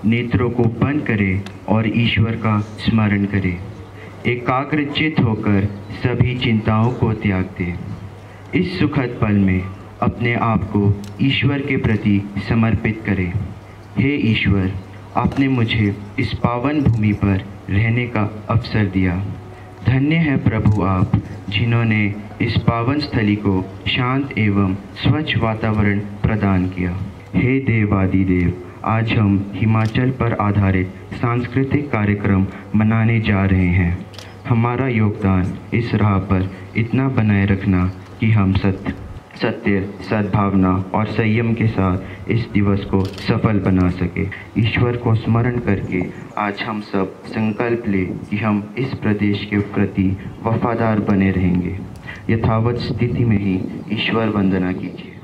नेत्रों को बंद करे और ईश्वर का स्मरण करे। एकाग्रचित होकर सभी चिंताओं को त्याग दे। इस सुखद पल में अपने आप को ईश्वर के प्रति समर्पित करें। हे ईश्वर, आपने मुझे इस पावन भूमि पर रहने का अवसर दिया। धन्य है प्रभु आप, जिन्होंने इस पावन स्थली को शांत एवं स्वच्छ वातावरण प्रदान किया। हे देवादिदेव, आज हम हिमाचल पर आधारित सांस्कृतिक कार्यक्रम मनाने जा रहे हैं। हमारा योगदान इस राह पर इतना बनाए रखना कि हम सत्य, सद्भावना और संयम के साथ इस दिवस को सफल बना सके। ईश्वर को स्मरण करके आज हम सब संकल्प लें कि हम इस प्रदेश के प्रति वफादार बने रहेंगे। यथावत स्थिति में ही ईश्वर वंदना कीजिए।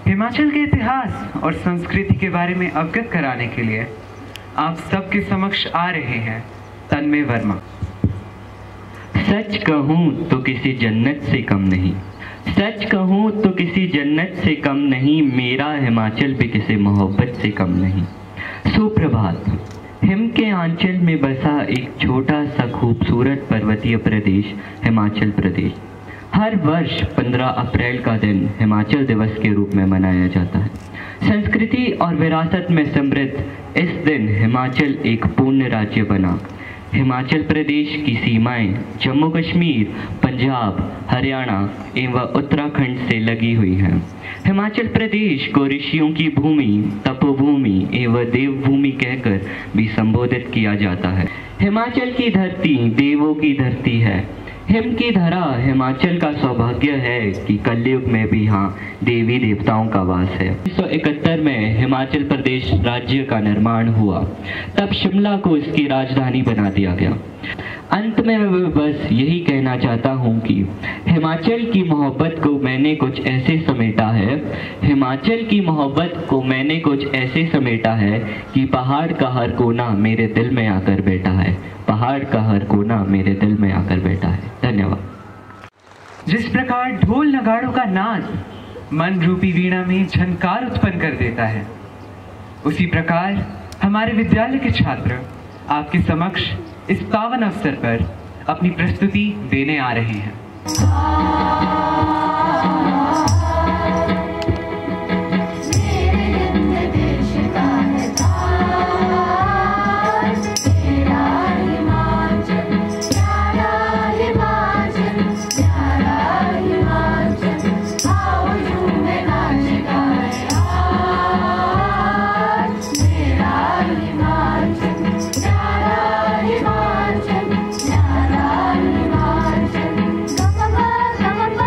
हिमाचल के इतिहास और संस्कृति के बारे में अवगत कराने के लिए आप सबके समक्ष आ रहे हैं तन्मय वर्मा। सच कहूँ तो किसी जन्नत से कम नहीं, सच कहूँ तो किसी जन्नत से कम नहीं, मेरा हिमाचल भी किसी मोहब्बत से कम नहीं। सुप्रभात। हिम के आंचल में बसा एक छोटा सा खूबसूरत पर्वतीय प्रदेश हिमाचल प्रदेश हर वर्ष 15 अप्रैल का दिन हिमाचल दिवस के रूप में मनाया जाता है। संस्कृति और विरासत में समृद्ध इस दिन हिमाचल एक पूर्ण राज्य बना। हिमाचल प्रदेश की सीमाएं जम्मू कश्मीर, पंजाब, हरियाणा एवं उत्तराखंड से लगी हुई हैं। हिमाचल प्रदेश को ऋषियों की भूमि, तपोभूमि एवं देवभूमि कहकर भी संबोधित किया जाता है। हिमाचल की धरती देवों की धरती है। हिम की धरा हिमाचल का सौभाग्य है कि कलयुग में भी यहाँ देवी देवताओं का वास है। 1971 में हिमाचल प्रदेश राज्य का निर्माण हुआ, तब शिमला को इसकी राजधानी बना दिया गया। अंत में मैं बस यही कहना चाहता हूँ कि हिमाचल की मोहब्बत को मैंने कुछ ऐसे समेटा है, हिमाचल की मोहब्बत को मैंने कुछ ऐसे समेटा है कि पहाड़ का हर कोना मेरे दिल में आकर बैठा है, पहाड़ का हर कोना मेरे दिल में आकर बैठा है। धन्यवाद। जिस प्रकार ढोल नगाड़ों का नाद मन रूपी वीणा में झनकार उत्पन्न कर देता है, उसी प्रकार हमारे विद्यालय के छात्र आपके समक्ष इस पावन अवसर पर अपनी प्रस्तुति देने आ रहे हैं। Come on.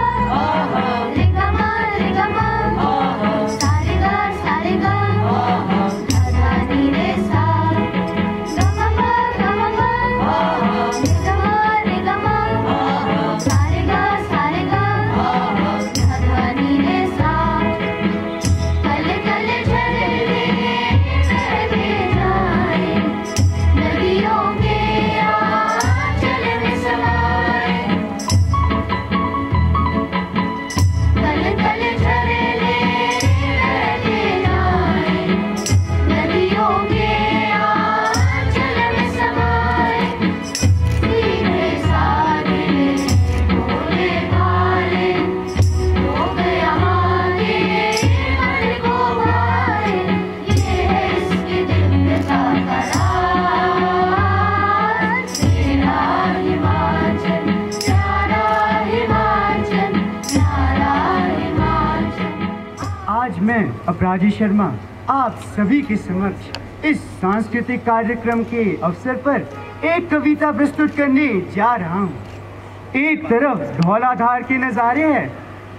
मैं अपराजी शर्मा आप सभी के समक्ष इस सांस्कृतिक कार्यक्रम के अवसर पर एक कविता प्रस्तुत करने जा रहा हूँ। एक तरफ धौलाधार के नज़ारे हैं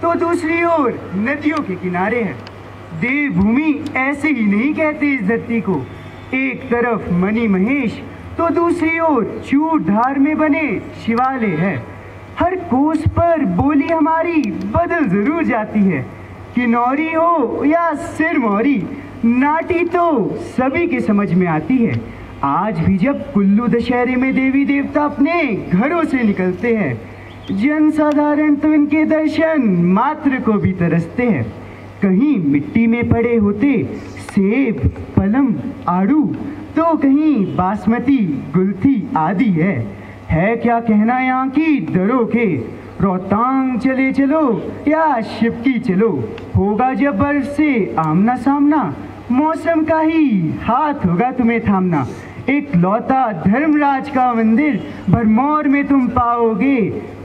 तो दूसरी ओर नदियों के किनारे हैं। देवभूमि ऐसे ही नहीं कहते इस धरती को। एक तरफ मणि महेश तो दूसरी ओर चूर धार में बने शिवालय है। हर कोस पर बोली हमारी बदल जरूर जाती है। किन्नौरी हो या सिरमौरी, नाटी तो सभी के समझ में आती है। आज भी जब कुल्लू दशहरे में देवी देवता अपने घरों से निकलते हैं, जन साधारण तो इनके दर्शन मात्र को भी तरसते हैं। कहीं मिट्टी में पड़े होते सेब, पलम, आड़ू, तो कहीं बासमती, गुलथी आदि है क्या कहना यहाँ की दरों के। रोहतांग चले चलो या शिवकी चलो, होगा जब बर्फ से आमना सामना, मौसम का ही हाथ होगा तुम्हें थामना। एक लौता धर्मराज का मंदिर भरमौर में तुम पाओगे।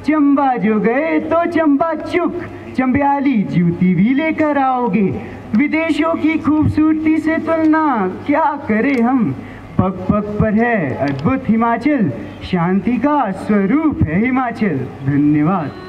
चंबा जो गए तो चंबा चुक, चंबियाली जूती भी लेकर आओगे। विदेशों की खूबसूरती से तुलना क्या करें हम, पग पग पर है अद्भुत हिमाचल, शांति का स्वरूप है हिमाचल। धन्यवाद।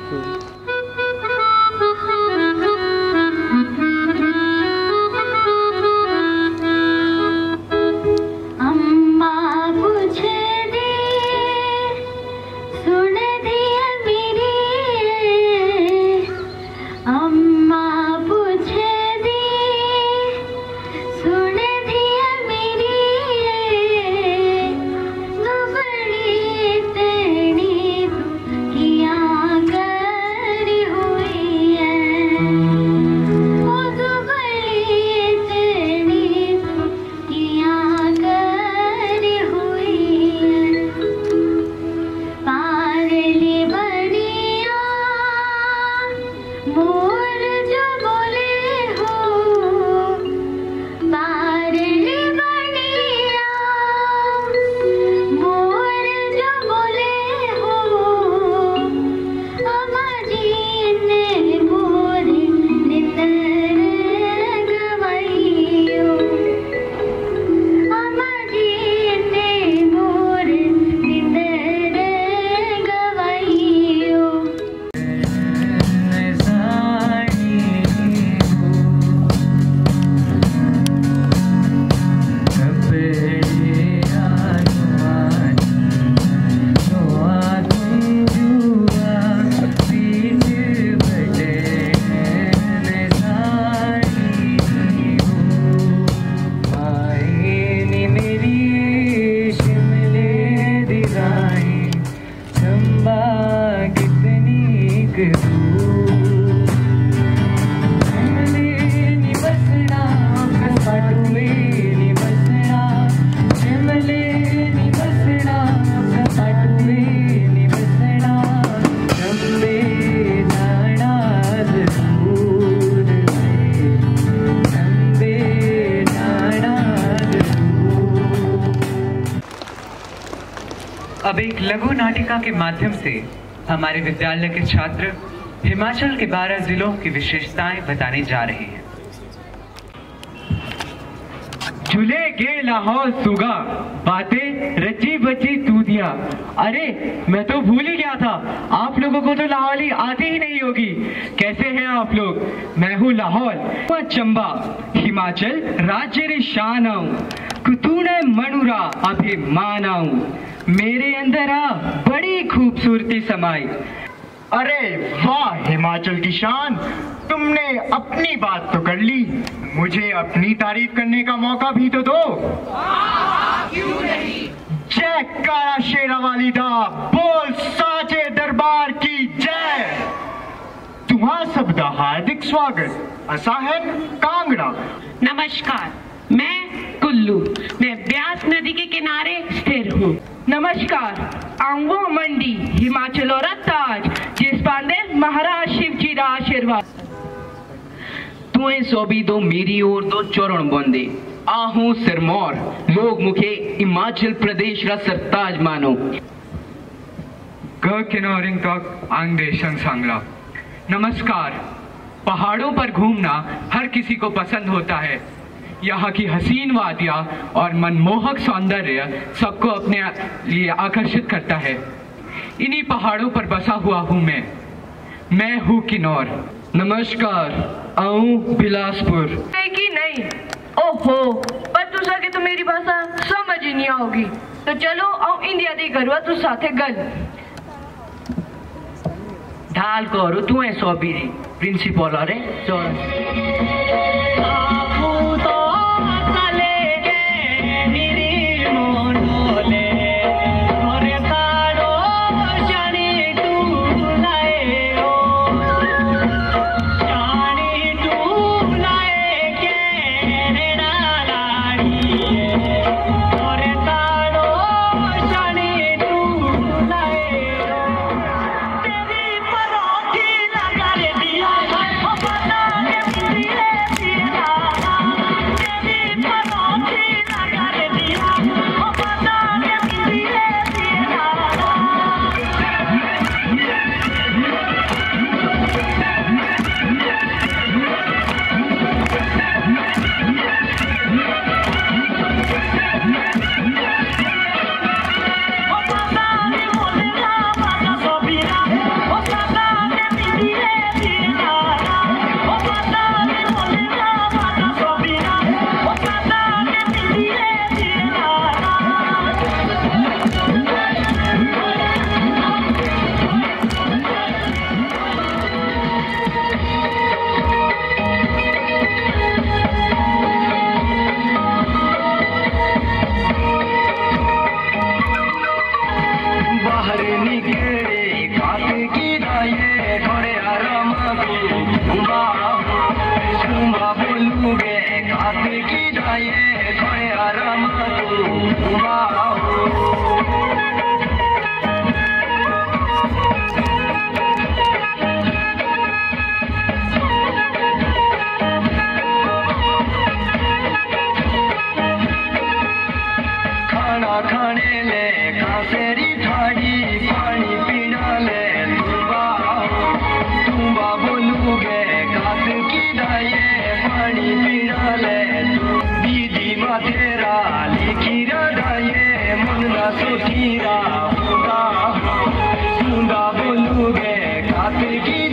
अब एक लघु नाटिका के माध्यम से हमारे विद्यालय के छात्र हिमाचल के 12 जिलों की विशेषताएं बताने जा रहे हैं। झूले गे लाहौल सुगा, बातें रची बची तू दिया। अरे मैं तो भूल ही गया था, आप लोगों को तो लाहौली आती ही नहीं होगी। कैसे हैं आप लोग? मैं हूँ लाहौल चंबा, हिमाचल राज्य रे शान आऊं, कुतूने मनुरा अभिमान आऊं। मेरे अंदर आ बड़ी खूबसूरती समाई। अरे वाह हिमाचल की शान, तुमने अपनी बात तो कर ली, मुझे अपनी तारीफ करने का मौका भी तो दो। क्यों नहीं? जय काला शेरा वाली दा, बोल साचे दरबार की जय। तुम्हारा सबका हार्दिक स्वागत। असा है कांगड़ा। नमस्कार, मैं कुल्लू, मैं ब्यास नदी के किनारे स्थिर हूँ। नमस्कार, आंगो मंडी हिमाचल और ताज, जिस पांदे महाराज शिव जी का आशीर्वाद। तुए सोबी दो मेरी ओर दो चरण बंदे, आहू सिरमौर, लोग मुखे हिमाचल प्रदेश का सरताज मानो। ग किनारिंग तक आंगदेशन सांगला। नमस्कार, पहाड़ों पर घूमना हर किसी को पसंद होता है। यहाँ की हसीन वादियाँ और मनमोहक सौंदर्य सबको अपने लिए आकर्षित करता है। इन्हीं पहाड़ों पर बसा हुआ हूँ मैं हूँ किन्नौर। नमस्कार, आऊँ बिलासपुर। कि नहीं, ओहो, पर तू सके तो मेरी भाषा समझ ही नहीं आओगी। तो चलो आऊँ इंडिया दी करवा तू साथे गल ढाल करो तू है सोबीरी प्रिंसिपल अरे सोचीरा बोलूगे काते की